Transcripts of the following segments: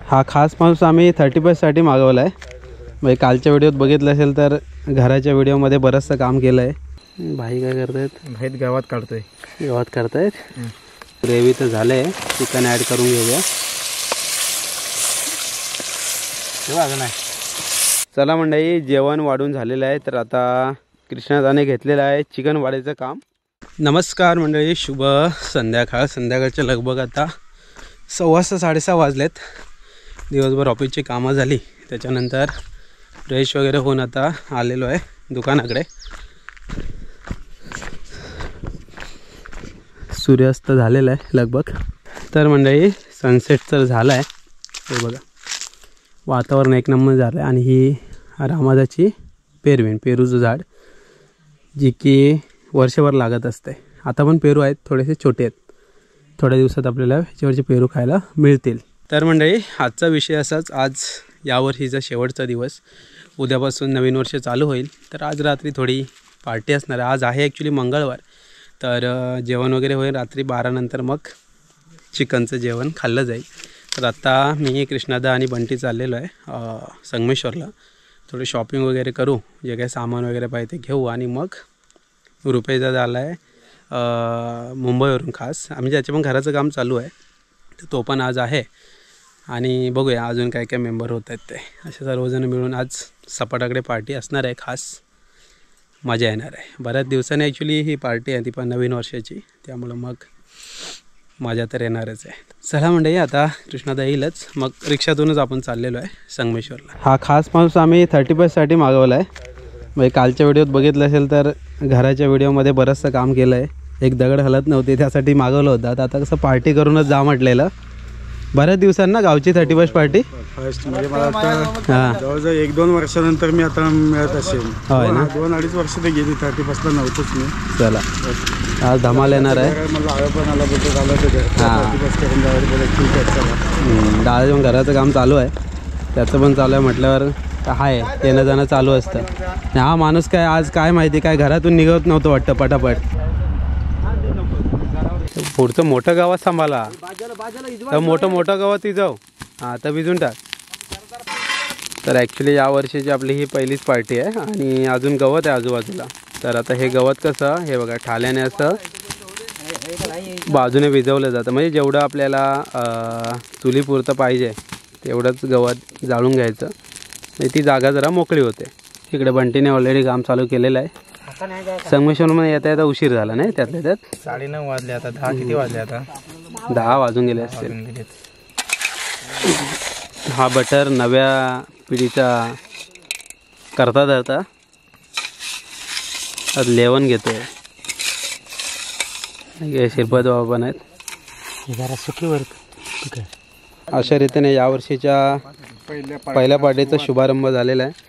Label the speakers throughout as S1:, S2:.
S1: हा खास माणूस आम्ही 35साठी मागवला आहे. म्हणजे कालच्या व्हिडिओत बघितलं असेल तर घराच्या व्हिडिओमध्ये बरंचसं काम केलं आहे. भाई काय करतायत?
S2: भाईत गावात काढतोय.
S1: गावात करतायत. ग्रेव्ही तर झालं आहे, चिकन ॲड करून घेऊया.
S2: नाही.
S1: चला मंडळी, जेवण वाढून झालेलं आहे. तर आता कृष्णादाने घेतलेलं आहे चिकन वाढायचं काम. नमस्कार मंडळी, शुभ संध्याकाळ. संध्याकाळच्या लगभग आता 6:15 6:30 वाजलेत. दिवसभर ऑफिसची कामं झाली, त्याच्यानंतर फ्रेश वगैरे होऊन आता आलेलो आहे दुकानाकडे. सूर्यास्त झालेला आहे लगभग. तर मंडळी सनसेट तर झाला आहे, हे बघा वातावरण एक नंबर झालं आहे. आणि ही रामादाची पेरूचं झाड, जी की वर्षभर लागत असते. आता पण पेरू आहेत, थोडेसे छोटे आहेत. थोड्या दिवसात आपल्याला ह्याच्यावरचे पेरू खायला मिळतील. तर मंडळी आजचा विषय असाच. आज यावर्षीचा शेवटचा दिवस, उद्यापासून नवीन वर्ष चालू होईल. तर आज रात्री थोडी पार्टी असणार आहे. आज आहे ॲक्च्युली मंगळवार. तर जेवण वगैरे होईल रात्री 12 नंतर, मग चिकनचं जेवण खाल्लं जाईल. तर आत्ता मी कृष्णादा आणि बंटी चाललेलो आहे संगमेश्वरला. थोडी शॉपिंग वगैरे करू, जे काही सामान वगैरे पाहिजे ते घेऊ. आणि मग रुपेशदा झाला आहे मुंबईवरून खास. आम्ही ज्याचे पण घराचं काम चालू आहे, तर तो पण आज आहे. आणि बघूया अजून काय काय मेंबर होत आहेत ते. असे सर्वजण मिळून आज सपाटाकडे पार्टी असणार आहे. खास मजा येणार आहे. बऱ्याच दिवसांनी ॲक्च्युली ही पार्टी आहे, ती पण नवीन वर्षाची, त्यामुळं मग मजा तर येणारच आहे. चला मंडळी, आता कृष्णादा येईलच, मग रिक्षातूनच आपण चाललेलो आहे संगमेश्वरला. हा खास माणूस आम्ही 35साठी मागवला आहे. म्हणजे कालच्या व्हिडिओत बघितलं असेल तर घराच्या व्हिडिओमध्ये बरंचसं काम केलं आहे. एक दगड हलत नव्हते, त्यासाठी मागवलं होतं. आता कसं पार्टी करूनच जा म्हटलेलं. बऱ्याच दिवसांना गावची 31st पार्टी.
S2: फर्स्ट म्हणजे मला वाटतं हां जवळजवळ 1-2 वर्षानंतर मी आता मिळत असेल.
S1: होय ना,
S2: 2-2.5 वर्ष ते गेली. 31st नव्हतंच मी.
S1: चला आज धमाल येणार आहे.
S2: मला आलं पण आला बघत आलं ते 31st करून जायला बरं. ठीक आहे चला.
S1: डाळ जेवण घराचं काम चालू आहे, त्याचं पण चालू आहे म्हटल्यावर आहे, येणं जाणं चालू असतं. हा माणूस काय आज काय माहिती काय घरातून निघत नव्हतं वाटतं पटापट. पुढचं मोठं गावात सांभाळा, तर मोठं गावात ती जाऊ. हां तर भिजून टाक. तर ॲक्च्युली या वर्षीची आपली ही पहिलीच पार्टी आहे आणि अजून गवत आहे आजूबाजूला. तर आता हे गवत कसं, हे बघा ठाल्याने असं बाजूने भिजवलं जातं. म्हणजे जेवढं आपल्याला चुलीपुरतं पाहिजे तेवढंच गवत जाळून घ्यायचं, ती जागा जरा मोकळी होते. इकडे बंटीने ऑलरेडी काम चालू केलेलं आहे. संगमेश्वरमध्ये येता येता उशीर झाला नाही, त्यातल्या त्यात
S2: 9:30 वाजले. आता 10 किती वाजले? आता
S1: 10 वाजून गेले असतील. हा बटर नव्या पिढीचा करता धरता लेवण घेतोय. श्रीपद बाबा पण आहेत
S2: जरा सुखीवर.
S1: अशा रीतीने यावर्षीच्या पहिल्या पार्टीचा शुभारंभ झालेला आहे.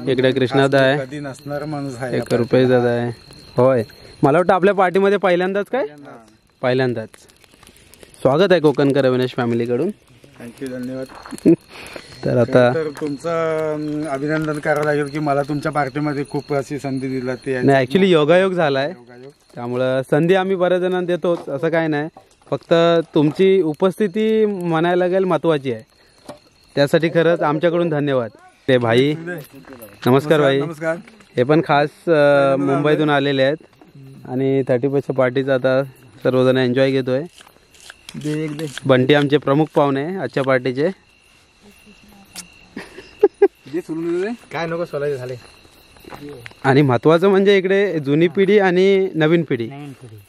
S1: इकडे कृष्णादा आहे,
S2: कधी नसणार माणूस आहे,
S1: एक रुपेशदा आहे. होय, मला वाटतं आपल्या पार्टीमध्ये पहिल्यांदाच काय पहिल्यांदाच स्वागत आहे कोकणकर अविनाश फॅमिलीकडून.
S2: थँक्यू, धन्यवाद.
S1: तर आता
S2: तुमचं अभिनंदन करावं लागेल की मला तुमच्या पार्टीमध्ये खूप अशी संधी दिला. ते
S1: नाही ॲक्च्युली योगायोग झाला आहे, त्यामुळं संधी आम्ही बऱ्याच जणांना देतोच, असं काय नाही. फक्त तुमची उपस्थिती म्हणायला लागेल महत्त्वाची आहे, त्यासाठी खरंच आमच्याकडून धन्यवाद. ते भाई नमस्कार. भाई
S2: नमस्कार.
S1: हे पण खास मुंबईतून आलेले आहेत आणि 31st पार्टीचा आता सर्वजण एन्जॉय घेतोय. बंटी आमचे प्रमुख पाहुणे आजच्या पार्टीचे.
S2: काय नको सोलायचे झाले.
S1: आणि महत्त्वाचं म्हणजे इकडे जुनी पिढी आणि नवीन पिढी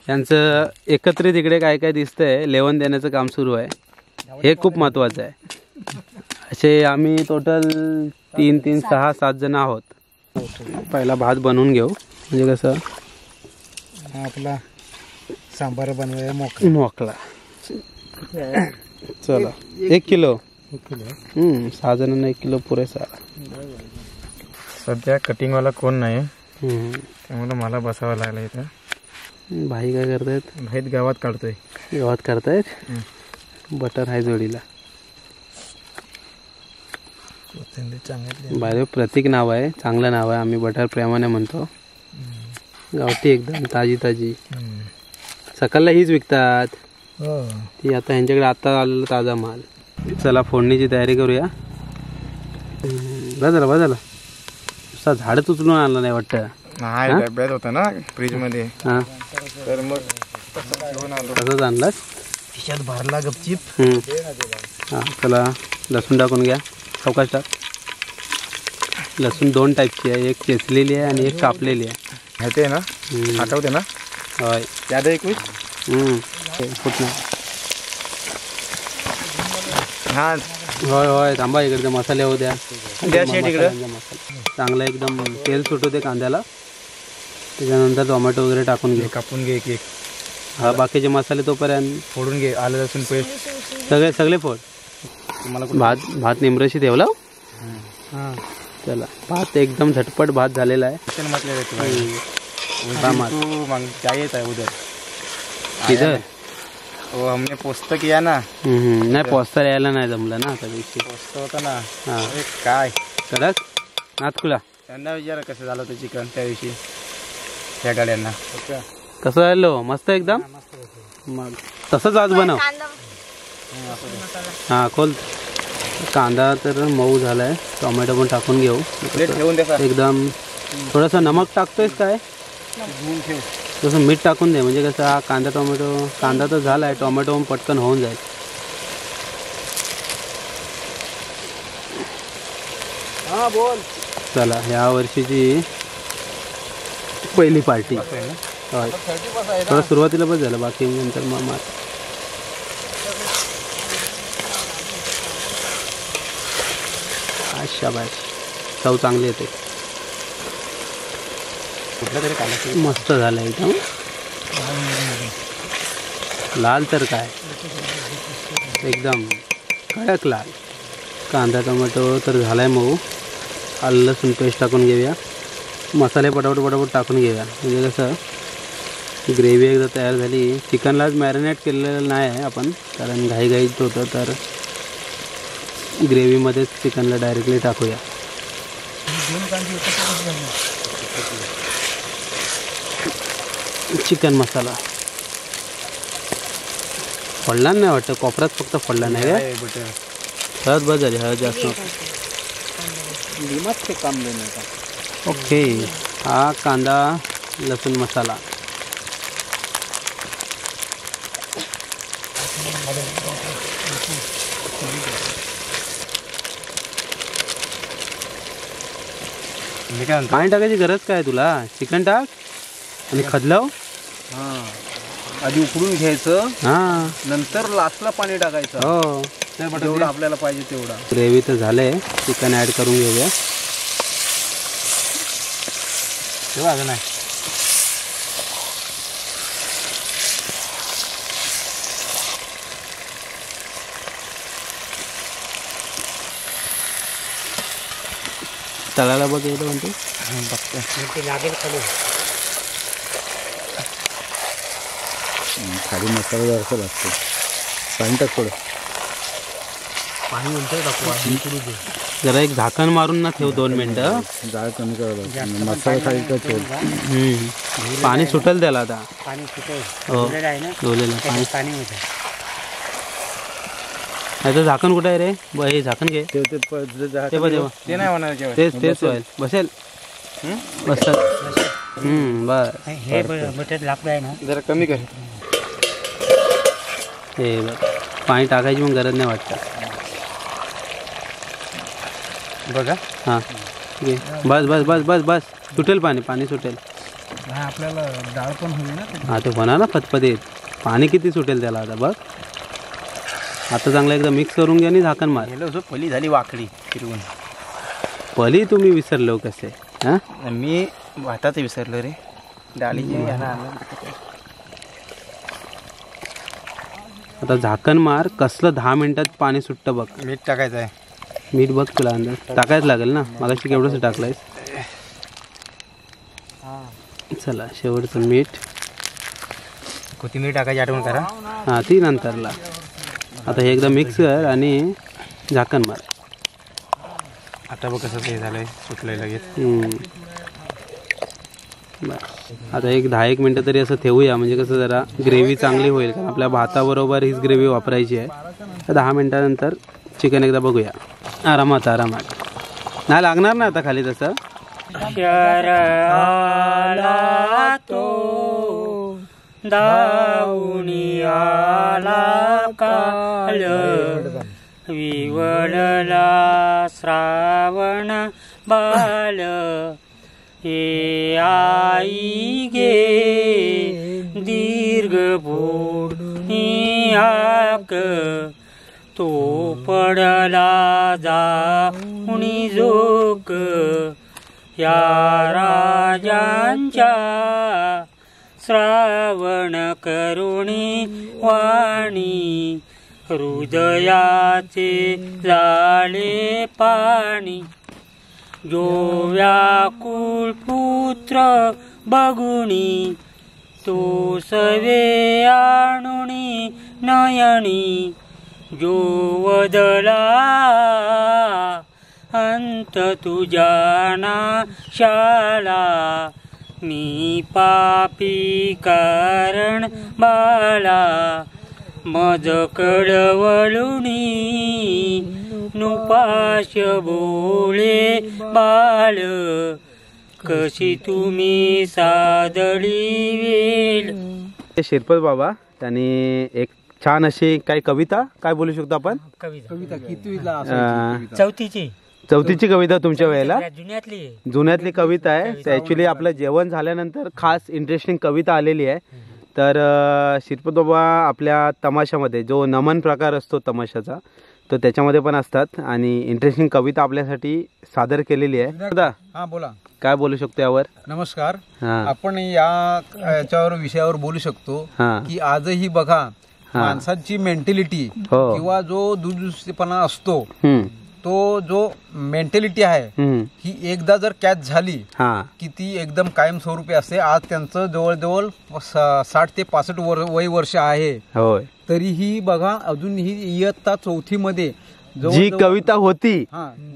S1: यांचं एकत्रित इकडे काय काय दिसतंय, लेवण देण्याचं काम सुरू आहे. हे खूप महत्त्वाचं आहे. असे आम्ही टोटल 3, 6, 7 जण आहोत. पहिला भात बनवून घेऊ, म्हणजे कसं
S2: आपला सांबार बनवायला
S1: मोकळा. चला 1 किलो. 6 जणांना 1 किलो पुरेसा.
S2: सध्या कटिंगवाला कोण नाही, त्यामुळे मला बसावं लागलं इथं.
S1: भाई काय करतायत?
S2: भाईत गावात काढतोय.
S1: गावात करतायत. बटर आहे जोडीला. बाय प्रतीक नाव आहे, चांगलं नाव आहे. आम्ही बटर प्रेमाने म्हणतो. गावठी एकदम ताजी ताजी. सकाळला हीच विकतात ती. आता ह्यांच्याकडे आता आलेला ताजा माल. चला फोडणीची तयारी करूया. बस झालं नुसता झाडच उचलून आणलं नाही वाटतं.
S2: नाही डब्यात होता ना फ्रीज मध्ये.
S1: हां
S2: तर मग घेऊन आलो.
S1: तसंच आणलास.
S2: खिशात भरला गपचीप.
S1: हां चला लसूण टाकून घ्या. चौकाश टाक. लसूण 2 टाईपची आहे, एक चेचलेली आहे आणि एक कापलेली आहे.
S2: माहिती आहे ना, आठवते ना.
S1: होय
S2: याद आहे कुछ.
S1: कुठं
S2: हा
S1: होय थांबा इकडे मसाले होऊ द्या.
S2: तिकडे
S1: चांगलं एकदम तेल सुटू दे कांद्याला. त्याच्यानंतर टोमॅटो वगैरे टाकून घे.
S2: कापून घे एक.
S1: हा बाकीचे मसाले तोपर्यंत
S2: फोडून घे. आलं लसूण पेस्ट
S1: सगळे फोड. भात निमरशी ठेवला.
S2: हां
S1: चला भात एकदम झटपट भात झालेला आहे.
S2: क्या येत आहे उधर
S1: किधर.
S2: हो हमने पोस्ट किया ना.
S1: नाही पोस्टर यायला नाही जमलं ना आता दिवशी.
S2: पोस्ट होता ना.
S1: हां
S2: काय
S1: कडक नातकुला.
S2: त्यांना विचारा कसं झालं होतं चिकन त्या दिवशी त्या गाड्यांना.
S1: कसं राहिलो मस्त एकदम. मग तसंच आज बनव. हां खोल. कांदा तर मऊ झाला आहे. टोमॅटो पण टाकून घेऊ.
S2: ठेवून द्या
S1: एकदम थोडंसं नमक टाकतोयस काय. तसं मीठ टाकून दे म्हणजे कसं हा कांदा तर झाला आहे. टोमॅटो पण पटकन होऊन जाईल.
S2: हां बोल.
S1: चला ह्या वर्षीची पहिली पार्टी. होय थोडं सुरुवातीला बस झालं बाकी नंतर मग मार. शाबाश चव चांगली येते. मस्त झालं एकदम. लाल तर काय एकदम कडक लाल. कांदा टोमॅटो तर झालाय मऊ. आलं लसूण पेस्ट टाकून घेऊया. मसाले पटापट टाकून घेऊया म्हणजे कसं ग्रेव्ही एकदा तयार झाली. चिकनलाच मॅरिनेट केलेलं नाही आहे आपण कारण घाईघाईत होतं तर ग्रेव्हीमध्येच चिकनला डायरेक्टली टाकूया. चिकन मसाला फोडला नाही वाटतं. कोपऱ्यात फक्त फोडला नाही काय. हळद बस झाली. हळद जास्त ओके. हा कांदा लसूण मसाला. पाणी टाकायची गरज काय तुला. चिकन टाक आणि खदलाव.
S2: हां आधी उकडून घ्यायचं.
S1: हां
S2: नंतर लास्टला पाणी टाकायचं.
S1: हो
S2: जेवढं आपल्याला पाहिजे तेवढा.
S1: ग्रेव्ही तर झालंय. चिकन ॲड करून घेऊया.
S2: तेव्हा अजून नाही.
S1: तळायला बघ येतं म्हणते.
S2: लागेल खाली मसाला जरासा लागतो. पाणी टाक थोडं. पाणी नंतर टाकू.
S1: जरा एक झाकण मारून ना ठेव 2 मिनटं.
S2: जाळ कमी करावं. मसाला खाली तर ठेव.
S1: पाणी सुटेल त्याला आता.
S2: पाणी सुटेल.
S1: हो धुवलेलं पाणी. नाही तर झाकण कुठं आहे रे. हे झाकण घे. ते
S2: नाही होणार.
S1: तेच होईल. बसेल बसतात. बस
S2: हे बटर लाकूड आहे ना जरा कमी कर.
S1: हे बघ पाणी टाकायची पण गरज नाही वाटतं.
S2: बघा.
S1: हां घे. बस सुटेल पाणी सुटेल.
S2: आपल्याला डाळ पण होईल ना.
S1: हां ते होणार ना फतफतीत. पाणी किती सुटेल त्याला आता बघ. आता चांगलं एकदा मिक्स करून घ्या आणि झाकण मार.
S2: पली झाली वाकडी फिरवून.
S1: पली तुम्ही विसरलो कसे. हां
S2: मी भातात विसरलो रे. डाळीची
S1: आता झाकण मार. कसलं 10 मिनिटात पाणी सुटतं बघ.
S2: मीठ टाकायचं आहे.
S1: मीठ बघ तुला अंदाज टाकायच लागेल ना. मगाशी केवढंसं टाकलंयस. चला शेवटचं मीठ.
S2: कोथिंबीर टाकायची आठवण करा.
S1: हां ती नंतरला. आता हे एकदा मिक्स कर आणि झाकण मार.
S2: आता बघ कसं ते झालंय सुटलंय लगेच.
S1: बरं आता एक 10-1 मिनटं तरी असं ठेवूया, म्हणजे कसं जरा ग्रेव्ही चांगली होईल, कारण आपल्या भाताबरोबर हीच ग्रेव्ही वापरायची आहे. तर 10 मिनटानंतर चिकन एकदा बघूया. आरामात नाही लागणार ना आता खाली तसं.
S3: आला तो दाऊनी आला काल विवळला श्रावण बाल हे आई गे दीर्घ बोडणी हाक तो पडला जाऊनी जोक या राजांच्या श्रावण करुणी वाणी हृदयाचे झाले पाणी जो व्याकुळ पुत्र बघुणी तो सवे आणुनी नयनी जो वदला अंत तुझ्या नाशाला मी पापी कारण बाला मज कडवळुनी नुपाश बोळे बाळ कशी तुम्ही सादळी वेल.
S1: शिरपत बाबा त्यांनी एक छान अशी काही कविता काय बोलू शकतो आपण?
S3: कविता
S2: कितवीला?
S1: चौथीची कविता तुमच्या वेळेला
S3: जुन्यातली
S1: कविता आहे. ऍक्च्युली आपलं जेवण झाल्यानंतर खास इंटरेस्टिंग कविता आलेली आहे. तर शिरपत बाबा आपल्या तमाशामध्ये जो नमन प्रकार असतो तमाशाचा, तो त्याच्यामध्ये पण असतात आणि इंटरेस्टिंग कविता आपल्यासाठी सादर केलेली आहे.
S2: हा बोला,
S1: काय बोलू शकतो यावर?
S2: नमस्कार. आपण याच्यावर विषयावर बोलू शकतो की आजही बघा माणसाची मेंटॅलिटी किंवा जो दुरुस्तीपणा असतो, तो जो मेंटॅलिटी आहे ही एकदा जर कॅच झाली की ती एकदम कायमस्वरूपी असते. आज त्यांचं जवळजवळ 60 ते 65 वय वर्ष आहे, तरीही बघा अजूनही इयत्ता 4थी मध्ये
S1: जी कविता होती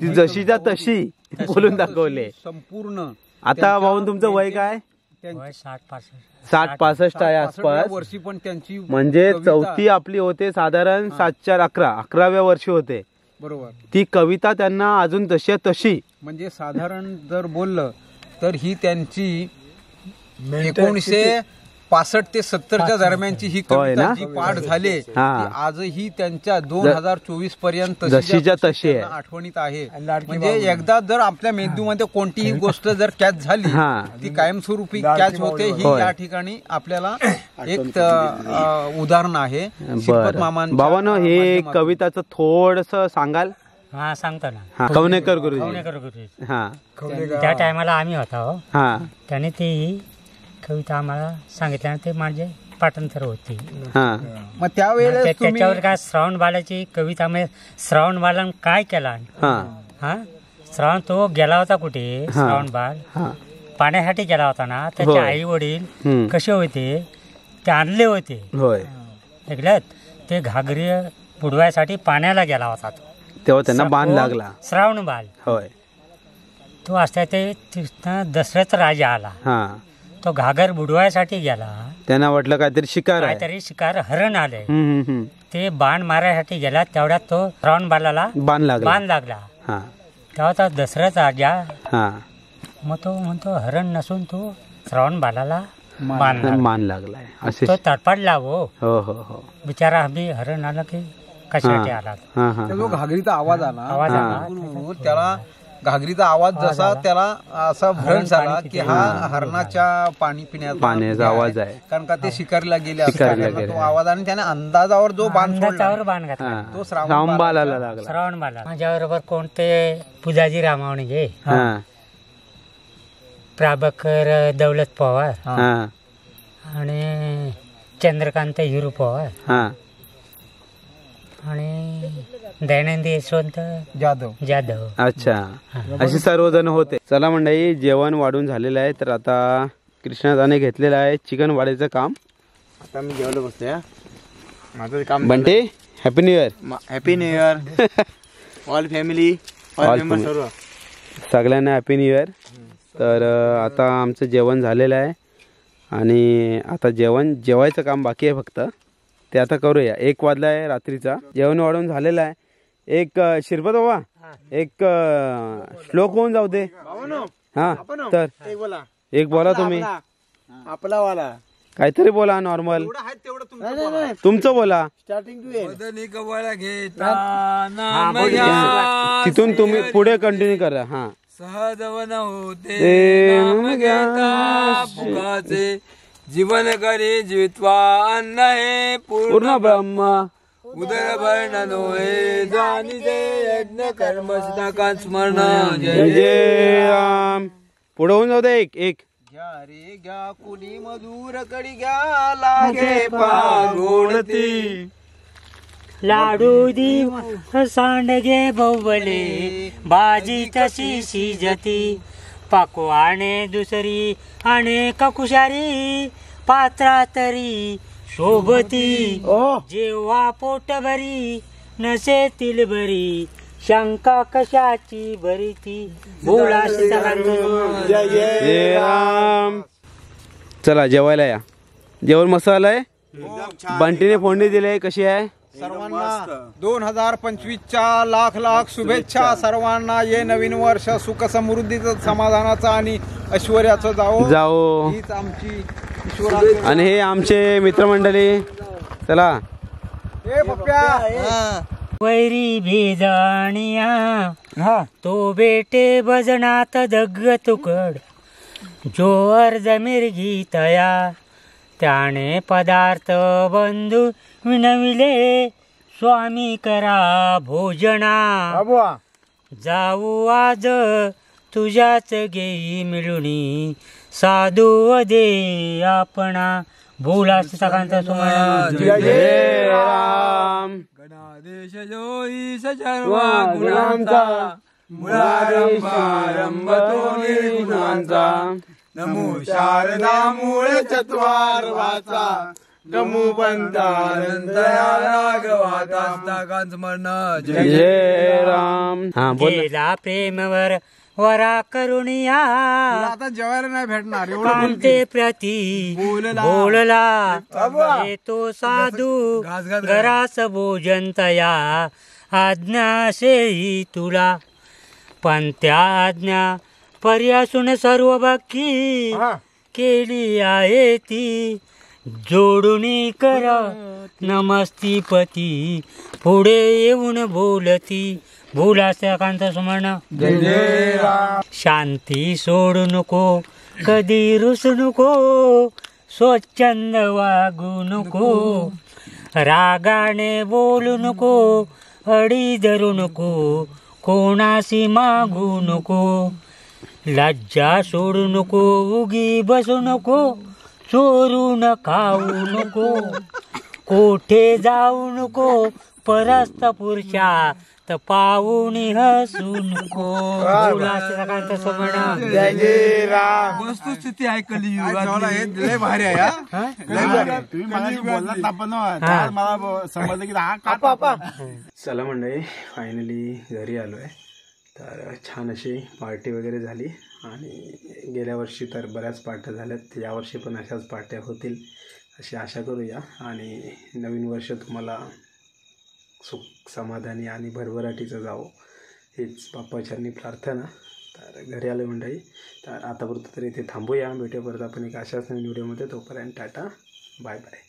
S1: ती जशीच्या तशी बोलून दाखवले संपूर्ण. आता भाऊन तुमचं वय काय? 60-65 आहे आसपास
S2: वर्षी, पण त्यांची
S1: म्हणजे चौथी आपली होते साधारण 7-4-11व्या वर्षी होते.
S2: बरोबर.
S1: ती कविता त्यांना अजून तशी
S2: म्हणजे साधारण जर बोललं तर ही त्यांची 1965 ते 70च्या दरम्यानची ही कविता जी पाठ झाली आजही त्यांच्या 2024 पर्यंत
S1: जशीच्या तशी आहे,
S2: आठवणीत आहे. म्हणजे एकदा जर आपल्या मेंदूमध्ये कोणतीही गोष्ट जर कॅच झाली ती कायमस्वरूपी कॅच होते. ही या ठिकाणी आपल्याला एक उदाहरण आहे.
S1: बाबांनो हे कविताचं थोडस सांगाल?
S3: हा सांगतो ना.
S1: कवनेकर गुरुजी.
S3: त्या टायमाला आम्ही होतो, त्याने ती कविता आम्हाला सांगितल्याने ते माझे पाठांतर होती.
S2: मग त्यावेळेस
S3: त्याच्यावर काय श्रावण बालाची कविता, म्हणजे श्रावण बालन काय केला, श्रावण तो गेला होता कुठे, श्रावण बाल पाण्यासाठी गेला होता ना. त्याचे आई वडील कसे होते ते आणले होते ऐकल्यात. ते घागरी बुडवायसाठी पाण्याला गेला होता
S1: तेव्हा त्यांना बाण लागला.
S3: श्रावण बाल तो असता ते दसऱ्याचा राजा आला. तो घागर बुडवायसाठी गेला. त्यांना
S1: वाटलं काहीतरी
S3: शिकार हरण आले. ते बाण मारायसाठी गेला. तेवढ्यात तो श्रावण बालाला बाण लागला. तेव्हा तो दसऱ्याचा राजा मग तो म्हणतो हरण नसून तो श्रावण बालाला
S1: मान लागलाय.
S3: तो तडपडला. हो बिचारा आम्ही हरण आला की कशासाठी आला.
S2: जो घागरीचा आवाज आला त्याला घागरीचा आवाज जसा त्याला असा भ्रम झाला की हा हरणाच्या पाण्याचा
S1: आवाज आहे,
S2: कारण का ते शिकारीला गेले असतात तो आवाज. आणि त्याने अंदाजावर जो बाण
S3: घातला तो
S1: श्रावण बालाला लागला.
S3: श्रावण बाला माझ्याबरोबर कोणते पुजाजी रामावणे, प्राभाकर दौलत पवार आणि चंद्रकांत हिरू पवार आणि दयानंद यशवंत जाधव.
S1: अच्छा, अशी सर्वजण होते. चला मंडळी, जेवण वाढून झालेलं आहे. तर आता कृष्णादाने घेतलेलं आहे चिकन वाढायचं काम.
S2: आता मी जेवलो बसतोय. माझं काम
S1: बंटे. Happy new year.
S2: Happy new year all family, all member सर्व
S1: सगळ्यांना हॅपी न्यू इयर. तर आता आमचं जेवण झालेलं आहे आणि आता जेवायचं काम बाकी आहे फक्त, ते आता करूया. 1 वाजला आहे रात्रीचा, जेवण वाढवून झालेलं आहे. एक शिरपत बाबा एक श्लोक होऊन जाऊ दे. हा तर एक बोला तुम्ही,
S2: आपला वाला
S1: काहीतरी बोला नॉर्मल, तुमचं बोला. तिथून तुम्ही पुढे कंटिन्यू करा. हा
S4: सहजवन होते फुकाचे जीवन करी जीवित्वा अन्न हे
S1: पूर्ण ब्रह्म
S4: उदर भरण नोहे जाणीते यज्ञ कर्म सिद्धाकां स्मरण
S1: जय जय राम. पुढे होऊन जाऊ दे. एक
S2: घ्या रे घ्या कुणी मधुर कडी घ्या लागे पागोडती
S3: लाडू दिव सांडगे बवले भाजी तशी शिजती पाकवाने दुसरी आणि ककुशारी पात्रा तरी शोभती जेव्हा पोटभरी नसेतील बरी शंका कशाची बरी ती बोला
S1: जय जय राम. चला जेवायला या. जेवण मसाला आहे, बंटीने फोडणी दिली. कशी आहे?
S2: सर्वांना 2025च्या लाख लाख शुभेच्छा. सर्वांना ये नवीन वर्ष सुख समृद्धीचं, समाधानाचं आणि ऐश्वर्याचं जाओ. हीच आमची ईश्वराची.
S1: आणि हे आमचे मित्रमंडळी. चला
S3: वैरी भेजाणिया तो बेटे भजनात दग्ग तुकड जो अर्ज मिरगी तया त्याने पदार्थ बंधू विनविले स्वामी करा भोजना जाऊ आज तुझ्याच घेई मिळुनी साधू दे आपणा बोला सकाळचा सुमन
S1: जय जय राम.
S4: गणादेश जोई सर्व गुणांचा मुळारंभ तो निर्गुणांचा नमो शारदा मूळ चत्वार वाचा गमू बंधानंदया राघवाता स्मरण
S1: जय जय राम. हा बोल.
S3: गेला प्रेमवर वरा करुणिया
S2: आता जेवायला नाही भेटणार
S3: कांते प्रती बोलला तो साधू घरास भोजन तया आज्ञाशेही तुला पण त्या आज्ञा पर्यासून सर्व बाकी केली आहे ती जोडुनी कर नमस्तीपती पुढे येऊन बोलती बोला कांत सुमन
S4: जय जय राम.
S3: शांती सोडू नको कधी रुसू नको स्वच्छंद वागू नको रागाने बोलू नको अडी धरू नको कोणाशी मागू नको लज्जा सोडू नको उगी बसू नको चोरून खाऊ नको कोठे जाऊ नको परस्त पुरुषा तर पाहुणी हसू नको.
S4: जय जय राम. वस्तुस्थिती आहे कलियुगात लय भारी आहे.
S2: तुम्ही बोललात ना पण मला समजलं की हा.
S1: चला मंडळी, फायनली घरी आलो आहे. तर छान अशी पार्टी वगैरे झाली आणि गेल्या वर्षी तर बऱ्याच पार्ट्या झाल्यात, यावर्षी पण अशाच पार्ट्या होतील अशी आशा करूया. आणि नवीन वर्ष तुम्हाला सुख समाधानी आणि भरभराटीचं जावं हीच बाप्पाचरणी प्रार्थना. तर घरी आलो मंडळी, तर आतापर्यंत तरी इथे थांबूया. भेटूया परत आपण एक अशाच नवीन व्हिडिओमध्ये. तोपर्यंत टाटा बाय बाय.